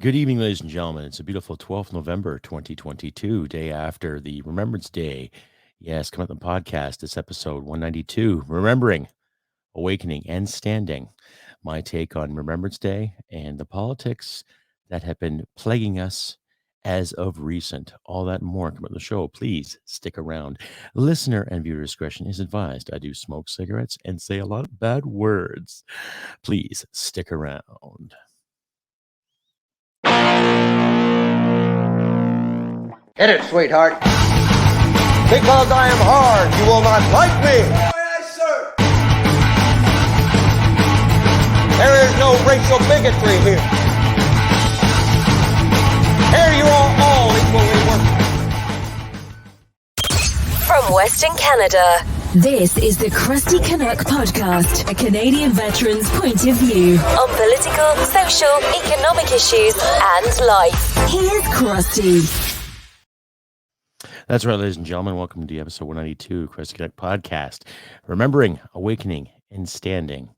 Good evening, ladies and gentlemen. It's a beautiful 12th November 2022, day after the Remembrance Day. Yes, come up the podcast. It's episode 192, Remembering, Awakening, and Standing. My take on Remembrance Day and the politics that have been plaguing us as of recent. All that and more come up the show. Please stick around. Listener and viewer discretion is advised. I do smoke cigarettes and say a lot of bad words. Please stick around. Hit it, sweetheart. Because I am hard, you will not like me. Yes, sir. There is no racial bigotry here. Here you are all equally worthless. From Western Canada, this is the Crusty Canuck podcast, a Canadian veteran's point of view on political, social, economic issues and life. Here's Crusty. That's right, ladies and gentlemen. Welcome to episode 192, Crusty Canuck podcast. Remembering, awakening, and standing.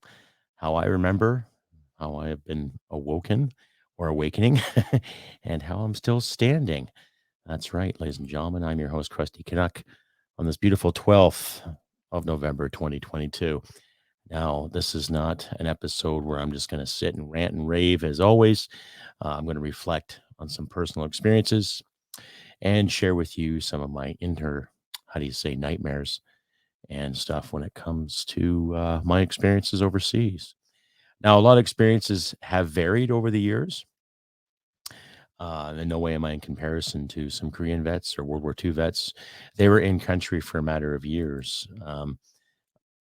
How I remember, how I have been awoken or awakening, and how I'm still standing. That's right, ladies and gentlemen. I'm your host, Crusty Canuck, on this beautiful 12th of November 2022. Now, this is not an episode where I'm just going to sit and rant and rave. As always, I'm going to reflect on some personal experiences and share with you some of my nightmares and stuff when it comes to my experiences overseas. Now, a lot of experiences have varied over the years. In no way am I in comparison to some Korean vets or World War II vets. They were in country for a matter of years.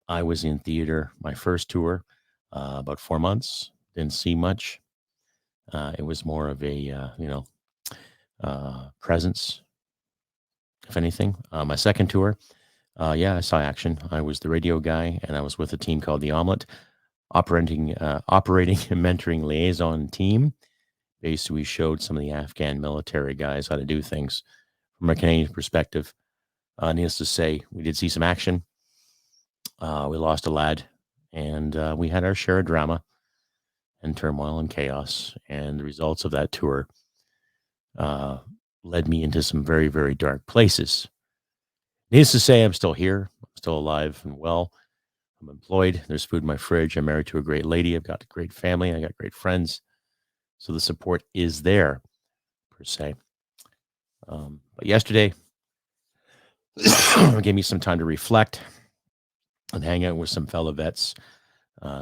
I was in theater my first tour, about 4 months. Didn't see much. It was more of a, presence, if anything. My second tour, I saw action. I was the radio guy, and I was with a team called the Omelette, operating and mentoring liaison team. Basically, we showed some of the Afghan military guys how to do things from a Canadian perspective. Needless to say, we did see some action. We lost a lad, and we had our share of drama and turmoil and chaos. And the results of that tour led me into some very, very dark places. Needless to say, I'm still here. I'm still alive and well. I'm employed. There's food in my fridge. I'm married to a great lady. I've got a great family. I got great friends. So the support is there, per se. But yesterday, gave me some time to reflect and hang out with some fellow vets,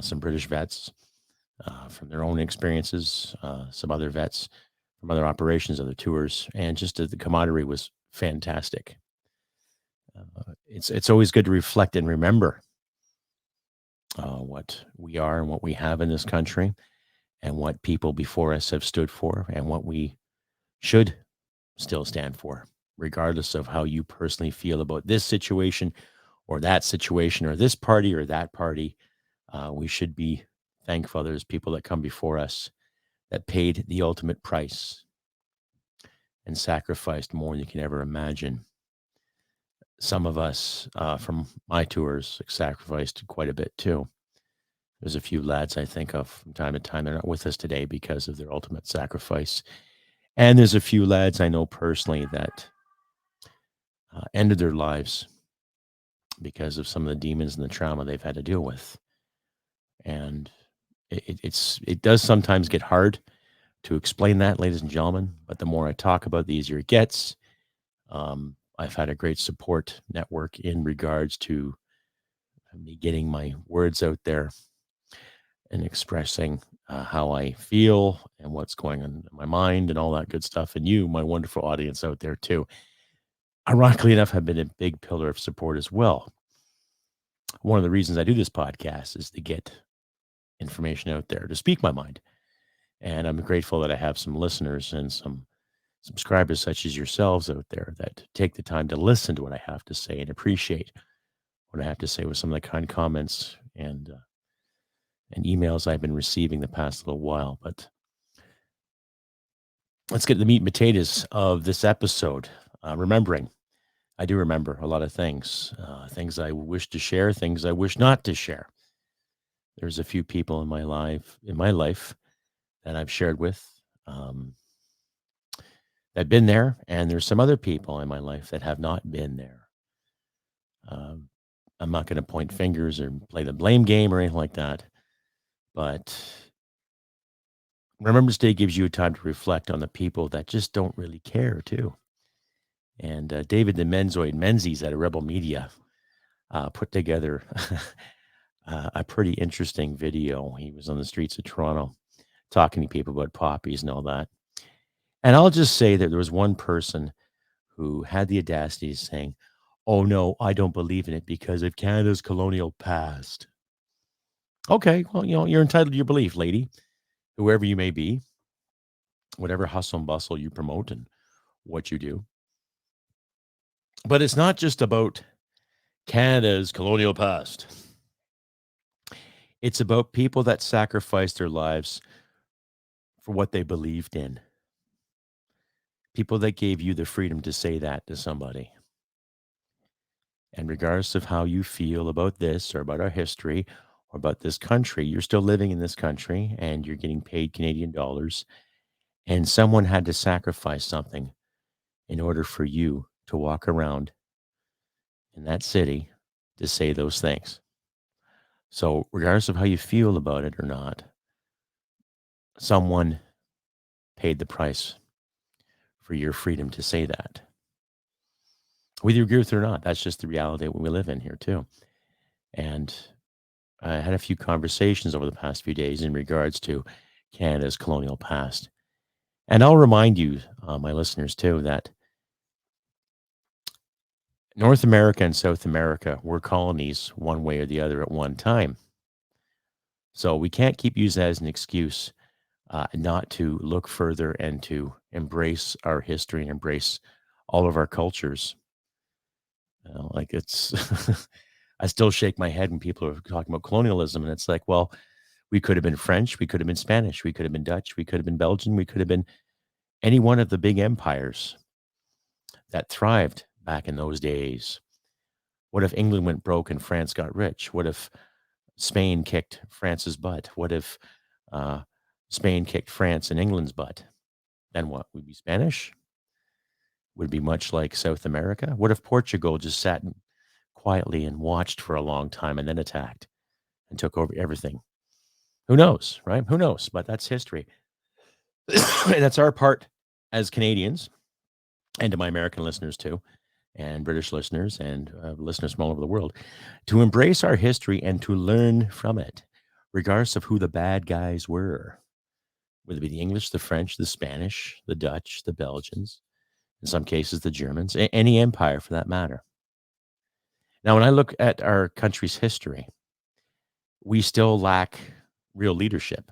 some British vets from their own experiences, some other vets from other operations, other tours, and just the camaraderie was fantastic. It's always good to reflect and remember what we are and what we have in this country, and what people before us have stood for, and what we should still stand for, regardless of how you personally feel about this situation or that situation or this party or that party. We should be thankful there's people that come before us that paid the ultimate price and sacrificed more than you can ever imagine. Some of us from my tours sacrificed quite a bit too. There's a few lads I think of from time to time. They're not with us today because of their ultimate sacrifice. And there's a few lads I know personally that ended their lives because of some of the demons and the trauma they've had to deal with. And it does sometimes get hard to explain that, ladies and gentlemen. But the more I talk about it, the easier it gets. I've had a great support network in regards to me getting my words out there and expressing how I feel and what's going on in my mind and all that good stuff. And you, my wonderful audience out there too, ironically enough, have been a big pillar of support as well. One of the reasons I do this podcast is to get information out there, to speak my mind. And I'm grateful that I have some listeners and some subscribers such as yourselves out there that take the time to listen to what I have to say and appreciate what I have to say with some of the kind comments and emails I've been receiving the past little while. But let's get to the meat and potatoes of this episode. Remembering. I do remember a lot of things, things I wish to share, things I wish not to share. There's a few people in my life that I've shared with that been there, and there's some other people in my life that have not been there. I'm not going to point fingers or play the blame game or anything like that, but Remembrance Day gives you time to reflect on the people that just don't really care, too. And David the Menzies at Rebel Media put together a pretty interesting video. He was on the streets of Toronto talking to people about poppies and all that. And I'll just say that there was one person who had the audacity of saying, "Oh, no, I don't believe in it because of Canada's colonial past." Okay, well, you're entitled to your belief, lady, whoever you may be, whatever hustle and bustle you promote and what you do. But it's not just about Canada's colonial past. It's about people that sacrificed their lives for what they believed in. People that gave you the freedom to say that to somebody. And regardless of how you feel about this or about our history or about this country, you're still living in this country and you're getting paid Canadian dollars. And someone had to sacrifice something in order for you to walk around in that city to say those things. So regardless of how you feel about it or not, someone paid the price for your freedom to say that. Whether you agree with it or not, that's just the reality that we live in here too. And I had a few conversations over the past few days in regards to Canada's colonial past. And I'll remind you, my listeners too, that North America and South America were colonies one way or the other at one time. So we can't keep using that as an excuse not to look further and to embrace our history and embrace all of our cultures. Like it's, I still shake my head when people are talking about colonialism, and it's like, well, we could have been French, we could have been Spanish, we could have been Dutch, we could have been Belgian, we could have been any one of the big empires that thrived back in those days. What if England went broke and France got rich? What if Spain kicked France's butt? What if Spain kicked France and England's butt? Then what? Would be Spanish? Would it be much like South America? What if Portugal just sat quietly and watched for a long time and then attacked and took over everything? Who knows, right? Who knows? But that's history. And that's our part as Canadians, and to my American listeners too, and British listeners and listeners from all over the world, to embrace our history and to learn from it, regardless of who the bad guys were, whether it be the English, the French, the Spanish, the Dutch, the Belgians, in some cases the Germans, any empire for that matter. Now, when I look at our country's history, we still lack real leadership.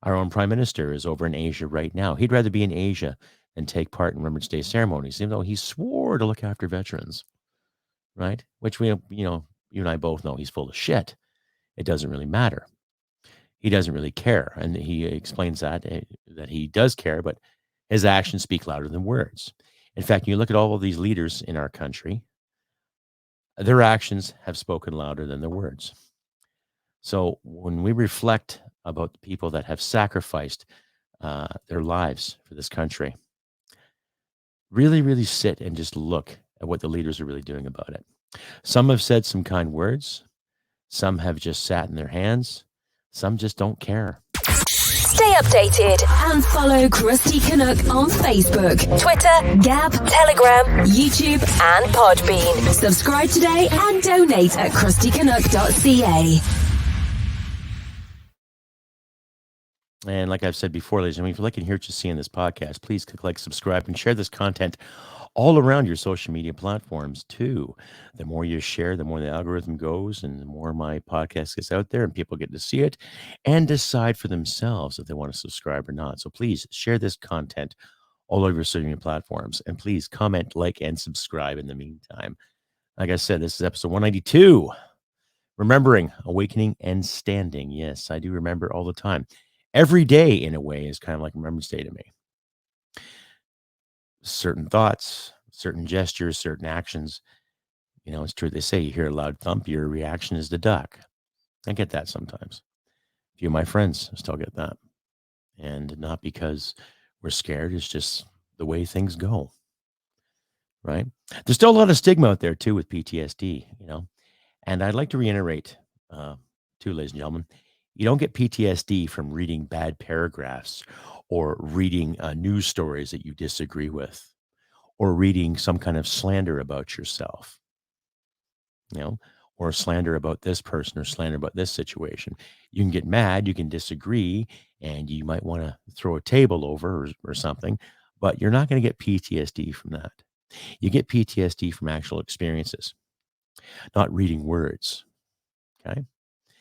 Our own prime minister is over in Asia right now. He'd rather be in Asia than take part in Remembrance Day ceremonies, even though he swore to look after veterans, right? Which you and I both know he's full of shit. It doesn't really matter. He doesn't really care. And he explains that he does care, but his actions speak louder than words. In fact, you look at all of these leaders in our country, their actions have spoken louder than their words. So when we reflect about the people that have sacrificed their lives for this country, really, really sit and just look at what the leaders are really doing about it. Some have said some kind words. Some have just sat in their hands. Some just don't care. Stay updated and follow Crusty Canuck on Facebook, Twitter, Gab, Telegram, YouTube, and Podbean. Subscribe today and donate at crustycanuck.ca. And like I've said before, ladies and gentlemen, if you like and hear what you see in this podcast, please click like, subscribe, and share this content all around your social media platforms too. The more you share, the more the algorithm goes, and the more my podcast gets out there and people get to see it and decide for themselves if they want to subscribe or not. So please share this content all over your social media platforms, and please comment, like, and subscribe in the meantime. Like I said, this is episode 192, Remembering, Awakening, and Standing. Yes, I do remember all the time. Every day, in a way, is kind of like Remembrance Day to me. Certain thoughts, certain gestures, certain actions. It's true. They say you hear a loud thump, your reaction is to duck. I get that sometimes. A few of my friends still get that. And and not because we're scared. It's just the way things go, right? There's still a lot of stigma out there too with PTSD, and I'd like to reiterate, too, ladies and gentlemen, you don't get PTSD from reading bad paragraphs or reading news stories that you disagree with or reading some kind of slander about yourself, or slander about this person or slander about this situation. You can get mad, you can disagree, and you might want to throw a table over or something, but you're not going to get PTSD from that. You get PTSD from actual experiences, not reading words. Okay.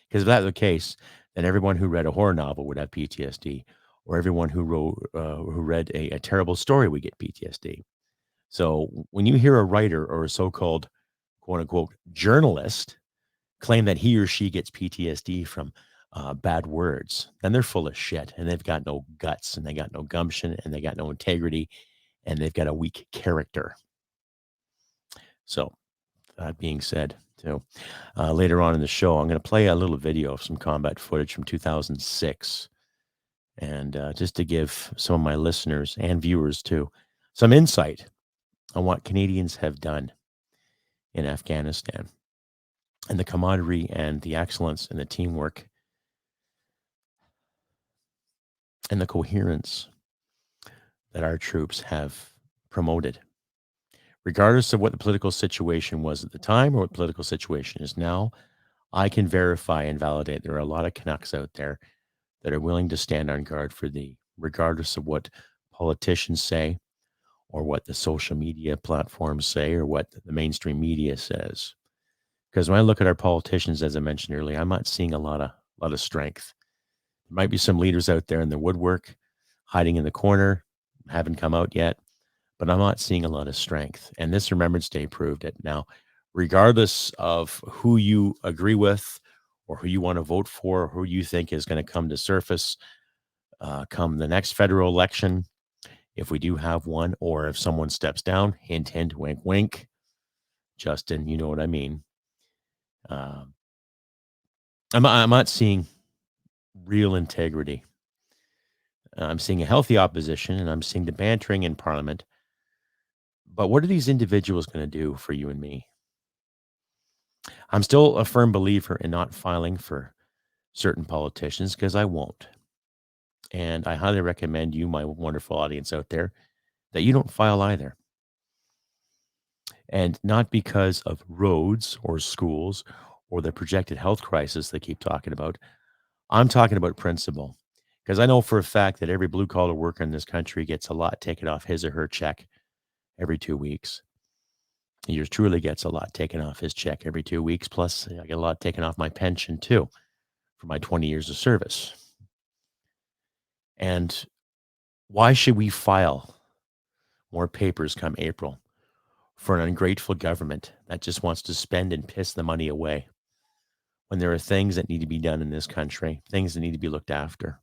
Because if that were the case, then everyone who read a horror novel would have PTSD, or everyone who read a terrible story would get PTSD. So when you hear a writer or a so-called quote unquote journalist claim that he or she gets PTSD from bad words, then they're full of shit and they've got no guts and they got no gumption and they got no integrity and they've got a weak character. So that being said, later on in the show, I'm going to play a little video of some combat footage from 2006. And just to give some of my listeners and viewers too some insight on what Canadians have done in Afghanistan and the camaraderie and the excellence and the teamwork and the coherence that our troops have promoted. Regardless of what the political situation was at the time or what the political situation is now, I can verify and validate there are a lot of Canucks out there that are willing to stand on guard for thee, regardless of what politicians say or what the social media platforms say or what the mainstream media says. Because when I look at our politicians, as I mentioned earlier, I'm not seeing a lot of strength. There might be some leaders out there in the woodwork, hiding in the corner, haven't come out yet, but I'm not seeing a lot of strength. And this Remembrance Day proved it. Now, regardless of who you agree with or who you want to vote for, or who you think is going to come to surface come the next federal election, if we do have one, or if someone steps down, hint, hint, wink, wink, Justin, you know what I mean. I'm not seeing real integrity. I'm seeing a healthy opposition, and I'm seeing the bantering in Parliament. But what are these individuals going to do for you and me? I'm still a firm believer in not filing for certain politicians because I won't. And I highly recommend you, my wonderful audience out there, that you don't file either. And not because of roads or schools or the projected health crisis they keep talking about. I'm talking about principle. Because I know for a fact that every blue-collar worker in this country gets a lot taken off his or her check every 2 weeks. Yours truly gets a lot taken off his check every 2 weeks. Plus, I get a lot taken off my pension, too, for my 20 years of service. And why should we file more papers come April for an ungrateful government that just wants to spend and piss the money away when there are things that need to be done in this country, things that need to be looked after?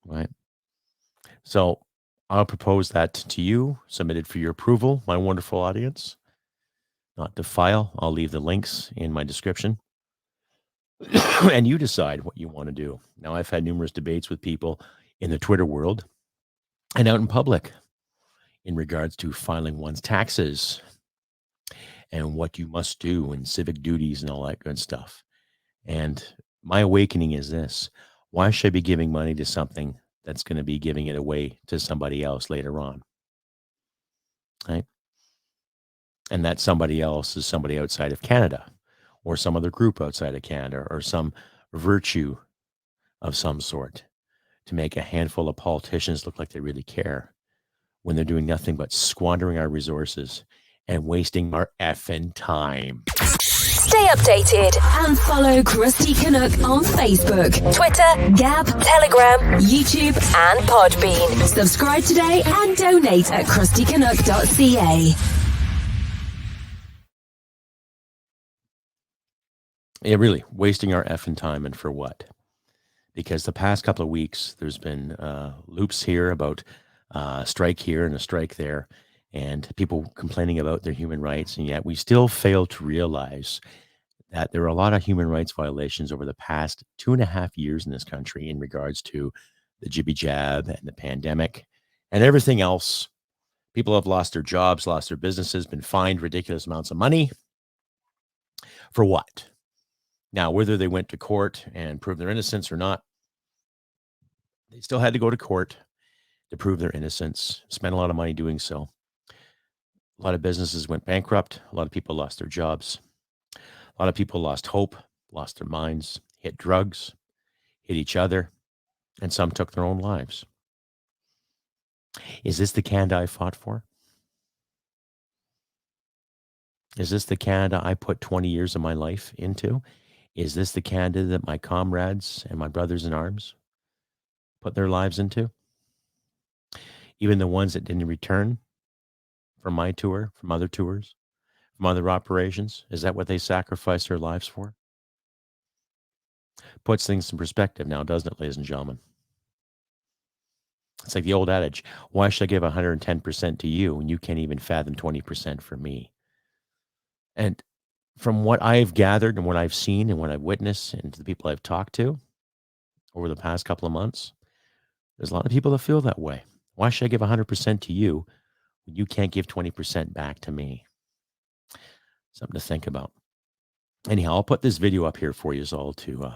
Right. So I'll propose that to you, submitted for your approval, my wonderful audience. Not to file. I'll leave the links in my description. And you decide what you want to do. Now, I've had numerous debates with people in the Twitter world and out in public in regards to filing one's taxes and what you must do and civic duties and all that good stuff. And my awakening is this: why should I be giving money to something that's going to be giving it away to somebody else later on? Right? And that somebody else is somebody outside of Canada or some other group outside of Canada or some virtue of some sort to make a handful of politicians look like they really care when they're doing nothing but squandering our resources and wasting our effing time. Stay updated and follow Crusty Canuck on Facebook, Twitter, Gab, Telegram, YouTube, and Podbean. Subscribe today and donate at crustycanuck.ca. Yeah, really, wasting our effing time, and for what? Because the past couple of weeks, there's been loops here about a strike here and a strike there, and people complaining about their human rights, and yet we still fail to realize that there are a lot of human rights violations over the past 2.5 years in this country in regards to the jibby jab and the pandemic and everything else. People have lost their jobs, lost their businesses, been fined ridiculous amounts of money. For what? Now, whether they went to court and proved their innocence or not, they still had to go to court to prove their innocence, spent a lot of money doing so. A lot of businesses went bankrupt. A lot of people lost their jobs. A lot of people lost hope, lost their minds, hit drugs, hit each other, and some took their own lives. Is this the Canada I fought for? Is this the Canada I put 20 years of my life into? Is this the Canada that my comrades and my brothers in arms put their lives into? Even the ones that didn't return from my tour, from other tours, from other operations, is that what they sacrificed their lives for? Puts things in perspective now, doesn't it, ladies and gentlemen? It's like the old adage, why should I give 110% to you when you can't even fathom 20% for me? And from what I've gathered and what I've seen and what I've witnessed and the people I've talked to over the past couple of months, there's a lot of people that feel that way. Why should I give 100% to you when you can't give 20% back to me? Something to think about. Anyhow, I'll put this video up here for you all to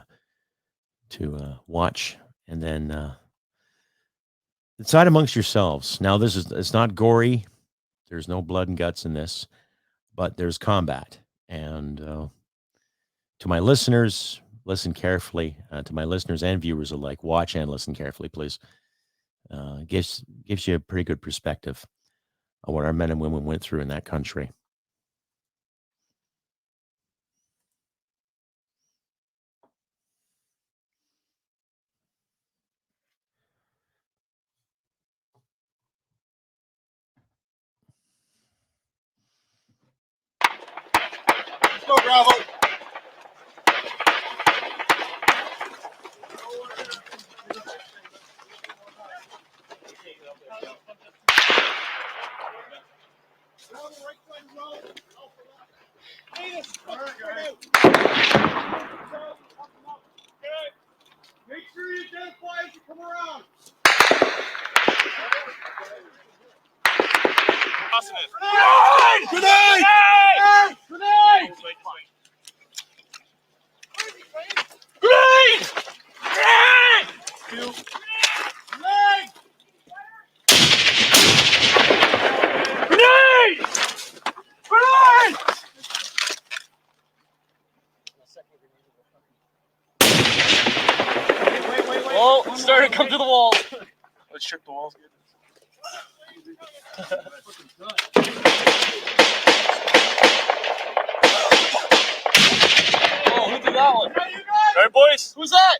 watch, and then decide amongst yourselves. Now, it's not gory. There's no blood and guts in this, but there's combat. And to my listeners, listen carefully. To my listeners and viewers alike, watch and listen carefully, please. Gives you a pretty good perspective on what our men and women went through in that country. Let's go, Bravo. Make sure you identify as you come around. Grenade! Grenade! Grenade! Grenade! Grenade! Grenade! Grenade! Grenade! Wait. Oh, it's starting to come to the wall. Let's trip the walls. Oh, who did that one? All right, boys. Who's that?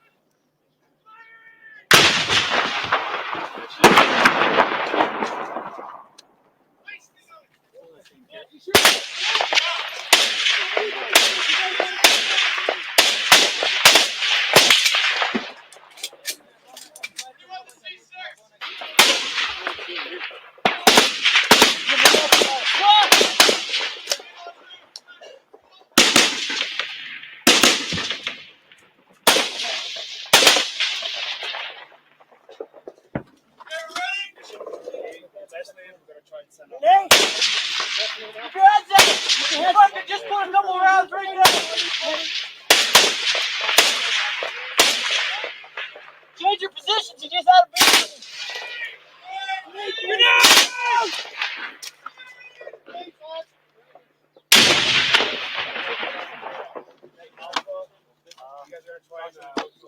Just put a couple rounds right there. Change your positions. You just had a big.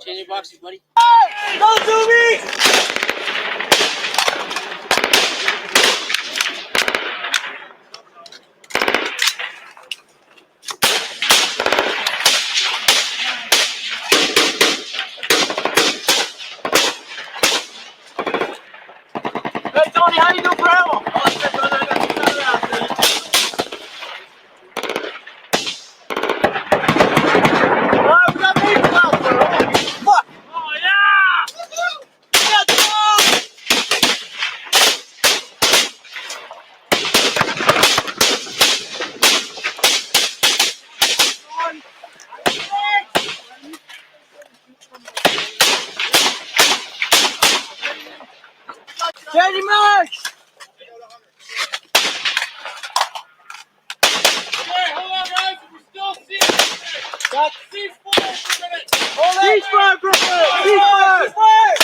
Change your boxes, buddy. Don't do me! Hey, Tony, how you doing, Bravo? Changing marks! Okay, hold on, guys. We're still seeing. Got Ceasefire for a minute. hold it! Ceasefire, Griffin! Ceasefire!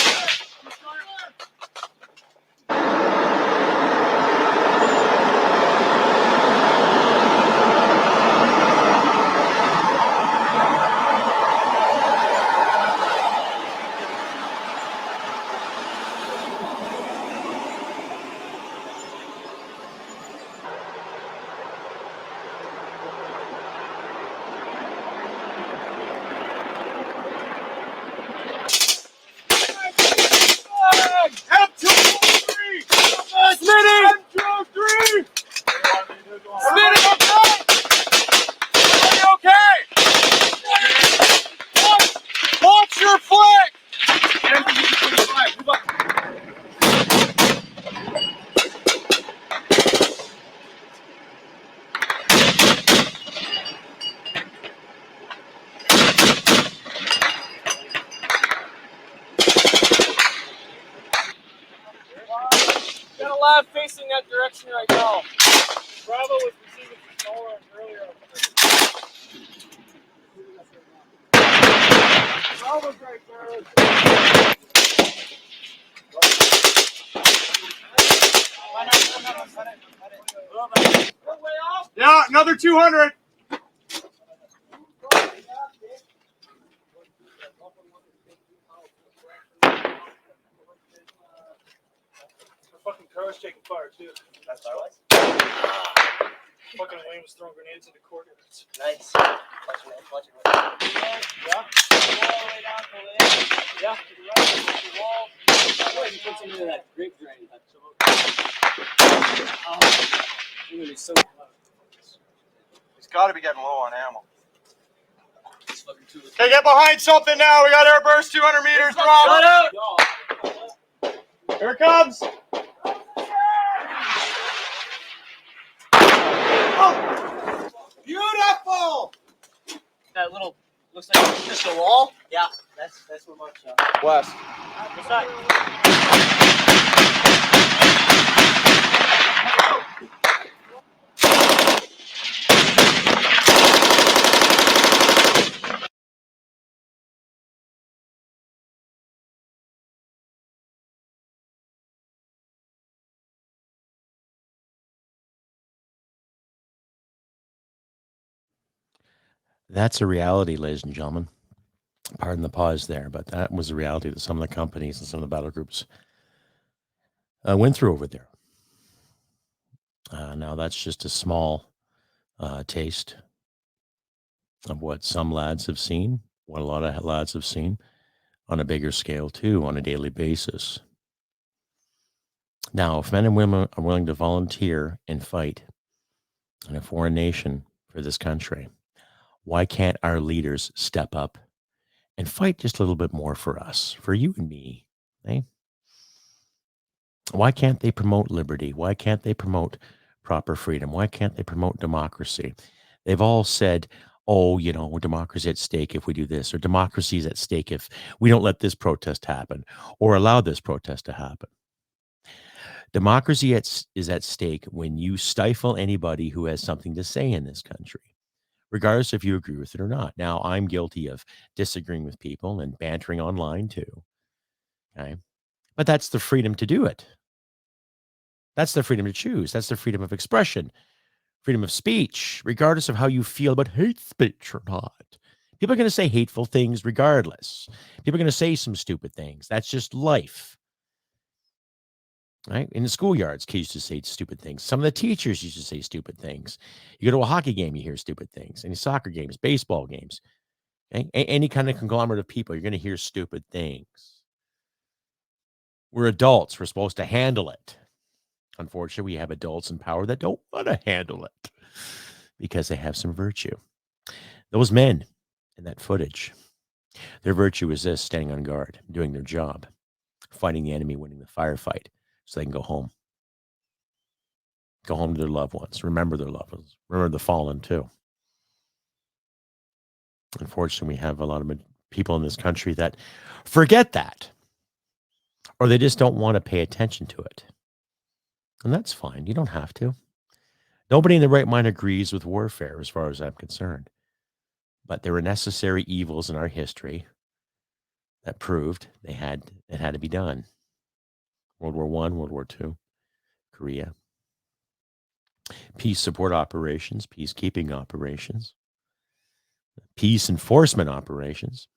M203! Smitty! M203! Smitty, okay? Are you okay? Launch your flag! Got a lab facing that direction right now. Bravo was receiving some solar earlier. Bravo's right there. Yeah, another 200. The fucking car's taking fire too. That's our lights. Fucking Wayne was throwing grenades into coordinates. Nice. Watch it. Yeah. All the way down to the end. Yeah. To the right, to the wall. Go ahead and put some into that grape drain. You're gonna be so He's got to be getting low on ammo. It's fucking too. Okay, get behind something now. We got air burst 200 meters. Drop. Shut up! Here it comes. Oh, beautiful. That little looks like just a wall. Yeah, that's what Mark shot. West. What's that? That's a reality, ladies and gentlemen. Pardon the pause there, but that was the reality that some of the companies and some of the battle groups went through over there. Now, that's just a small taste of what some lads have seen, what a lot of lads have seen on a bigger scale, too, on a daily basis. Now, if men and women are willing to volunteer and fight in a foreign nation for this country, why can't our leaders step up and fight just a little bit more for us, for you and me? Eh? Why can't they promote liberty? Why can't they promote proper freedom? Why can't they promote democracy? They've all said, oh, you know, democracy at stake if we do this, or democracy is at stake if we don't let this protest happen or allow this protest to happen. Democracy is at stake when you stifle anybody who has something to say in this country, regardless if you agree with it or not. Now, I'm guilty of disagreeing with people and bantering online too. Okay. But that's the freedom to do it. That's the freedom to choose. That's the freedom of expression, freedom of speech, regardless of how you feel about hate speech or not. People are going to say hateful things regardless. People are going to say some stupid things. That's just life. Right? In the schoolyards, kids used to say stupid things. Some of the teachers used to say stupid things. You go to a hockey game, you hear stupid things. Any soccer games, baseball games, okay? Any kind of conglomerate of people, you're going to hear stupid things. We're adults. We're supposed to handle it. Unfortunately, we have adults in power that don't want to handle it because they have some virtue. Those men in that footage, their virtue is this: standing on guard, doing their job, fighting the enemy, winning the firefight, so they can go home. Go home to their loved ones. Remember their loved ones. Remember the fallen, too. Unfortunately, we have a lot of people in this country that forget that. or they just don't want to pay attention to it. And that's fine. You don't have to. Nobody in their right mind agrees with warfare as far as I'm concerned. But there were necessary evils in our history that proved it had to be done. World War I, World War II, Korea. Peace support operations, peacekeeping operations, peace enforcement operations,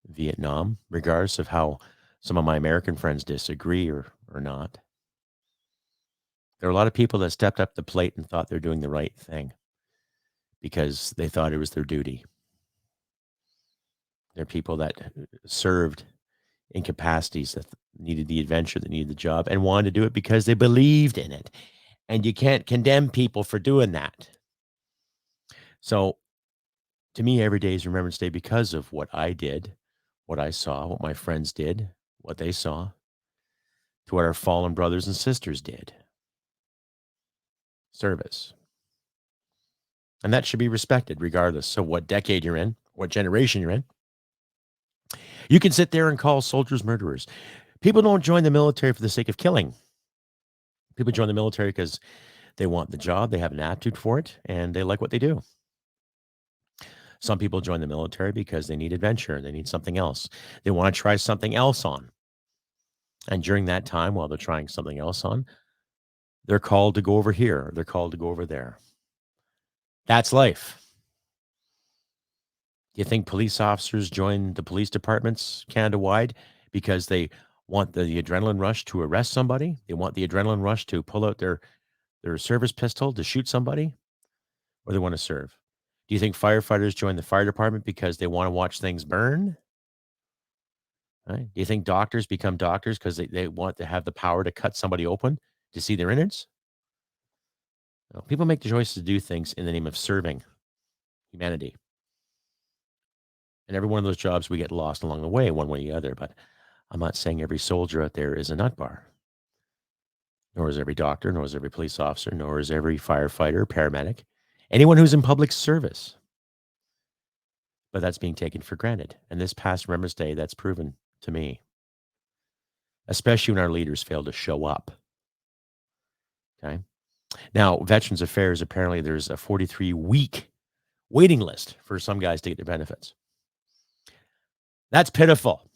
Vietnam, regardless of how some of my American friends disagree or not. There are a lot of people that stepped up the plate and thought they're doing the right thing because they thought it was their duty. There are people that served in capacities that needed the adventure, that needed the job, and wanted to do it because they believed in it. And you can't condemn people for doing that. So to me, every day is Remembrance Day because of what I did, what I saw, what my friends did, what they saw, to what our fallen brothers and sisters did. Service. And that should be respected regardless of what decade you're in, what generation you're in. You can sit there and call soldiers murderers. People don't join the military for the sake of killing. People join the military because they want the job, they have an aptitude for it, and they like what they do. Some people join the military because they need adventure, they need something else. They want to try something else on. And during that time, while they're trying something else on, they're called to go over here, they're called to go over there. That's life. Do you think police officers join the police departments Canada-wide because they want the adrenaline rush to arrest somebody? They want the adrenaline rush to pull out their service pistol to shoot somebody? Or they want to serve? Do you think firefighters join the fire department because they want to watch things burn? Right? Do you think doctors become doctors because they want to have the power to cut somebody open to see their innards? No, people make the choice to do things in the name of serving humanity. And every one of those jobs, we get lost along the way, one way or the other. But I'm not saying every soldier out there is a nut bar. Nor is every doctor, nor is every police officer, nor is every firefighter, paramedic, anyone who's in public service. But that's being taken for granted. And this past Remembrance Day, that's proven to me. Especially when our leaders fail to show up. Okay. Now, Veterans Affairs, apparently there's a 43-week waiting list for some guys to get their benefits. That's pitiful.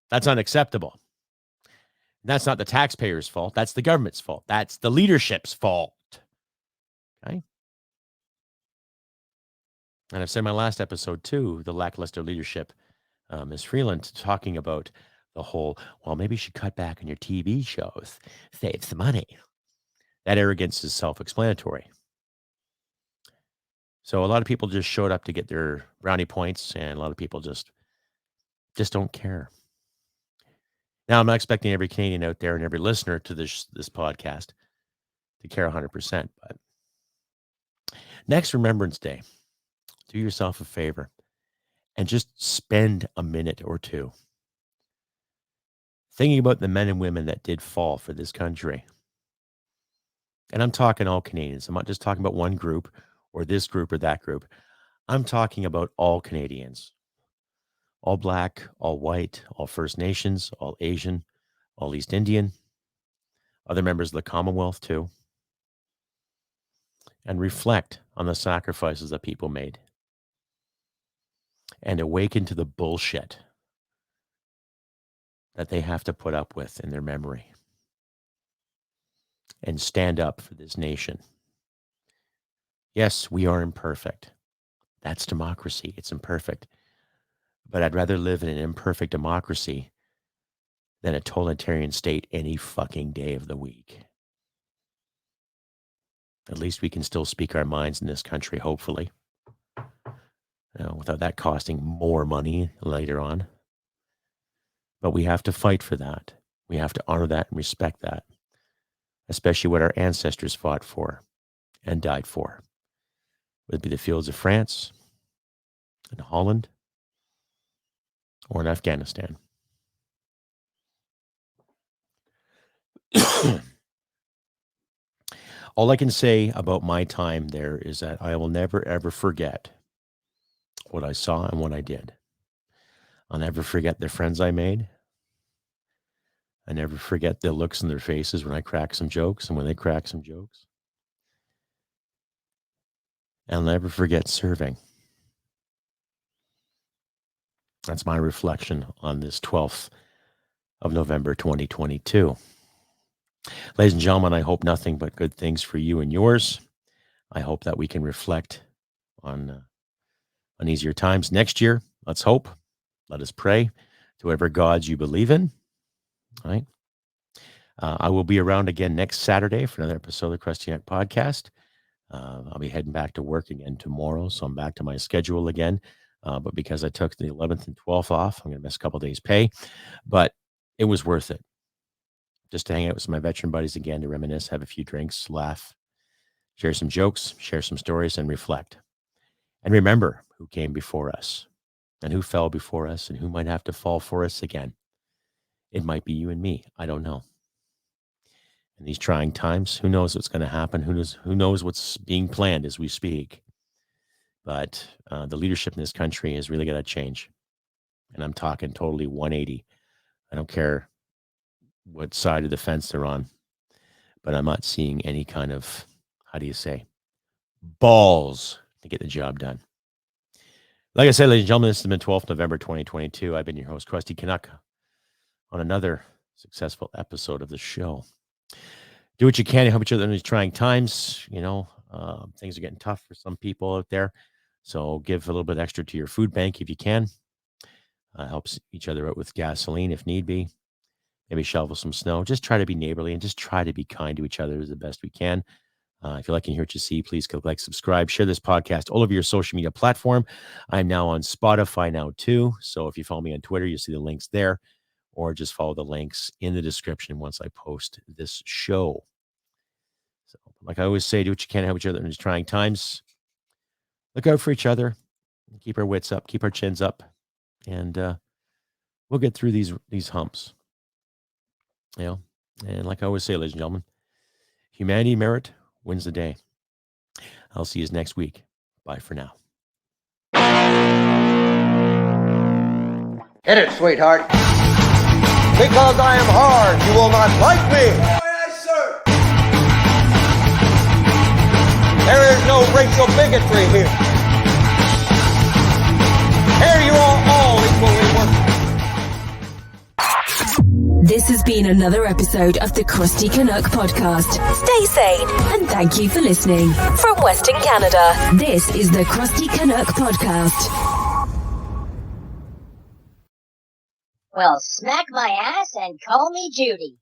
That's unacceptable. That's not the taxpayers' fault. That's the government's fault. That's the leadership's fault. Okay. And I've said in my last episode, too, the lackluster leadership, Ms. Freeland, talking about the whole, well, maybe you should cut back on your TV shows, save some money. That arrogance is self-explanatory. So a lot of people just showed up to get their brownie points, and a lot of people just don't care. Now, I'm not expecting every Canadian out there and every listener to this podcast to care 100%. But next Remembrance Day, do yourself a favor and just spend a minute or two thinking about the men and women that did fall for this country. And I'm talking all Canadians. I'm not just talking about one group or this group or that group. I'm talking about all Canadians. All Black, all white, all First Nations, all Asian, all East Indian, other members of the Commonwealth too. And reflect on the sacrifices that people made. And awaken to the bullshit that they have to put up with in their memory. And stand up for this nation. Yes, we are imperfect. That's democracy. It's imperfect. But I'd rather live in an imperfect democracy than a totalitarian state any fucking day of the week. At least we can still speak our minds in this country, hopefully. Without that costing more money later on. But we have to fight for that. We have to honor that and respect that. Especially what our ancestors fought for and died for. Whether it be the fields of France, in Holland, or in Afghanistan. All I can say about my time there is that I will never, ever forget what I saw and what I did. I'll never forget the friends I made. I never forget the looks in their faces when I crack some jokes and when they crack some jokes. I'll never forget serving. That's my reflection on this 12th of November, 2022. Ladies and gentlemen, I hope nothing but good things for you and yours. I hope that we can reflect on easier times next year. Let's hope. Let us pray to whatever gods you believe in. All right. I will be around again next Saturday for another episode of the Crusty Canuck podcast. I'll be heading back to work again tomorrow, so I'm back to my schedule again. But because I took the 11th and 12th off, I'm going to miss a couple of days' pay. But it was worth it. Just to hang out with some of my veteran buddies again, to reminisce, have a few drinks, laugh, share some jokes, share some stories, and reflect. And remember who came before us and who fell before us and who might have to fall for us again. It might be you and me. I don't know. In these trying times, who knows what's going to happen? Who knows what's being planned as we speak? But the leadership in this country has really got to change. And I'm talking totally 180. I don't care what side of the fence they're on, but I'm not seeing any kind of, balls to get the job done. Like I said, ladies and gentlemen, this has been 12th November 2022. I've been your host, Crusty Canuck, on another successful episode of the show. Do what you can to help each other in these trying times. Things are getting tough for some people out there. So give a little bit extra to your food bank if you can. Helps each other out with gasoline if need be. Maybe shovel some snow. Just try to be neighborly and just try to be kind to each other as the best we can. If you like and hear what you see, please click like, subscribe, share this podcast all over your social media platform. I'm now on Spotify now too. So if you follow me on Twitter, you'll see the links there, or just follow the links in the description once I post this show. So like I always say, do what you can to help each other in these trying times. Look out for each other. Keep our wits up, keep our chins up, and we'll get through these humps. And like I always say, ladies and gentlemen, humanity merit wins the day. I'll see you next week. Bye for now. Hit it, sweetheart. Because I am hard, you will not like me. Yes, sir. There is no racial bigotry here. Here you are all equally worthless. This has been another episode of the Crusty Canuck podcast. Stay sane and thank you for listening. From Western Canada, this is the Crusty Canuck podcast. Well, smack my ass and call me Judy.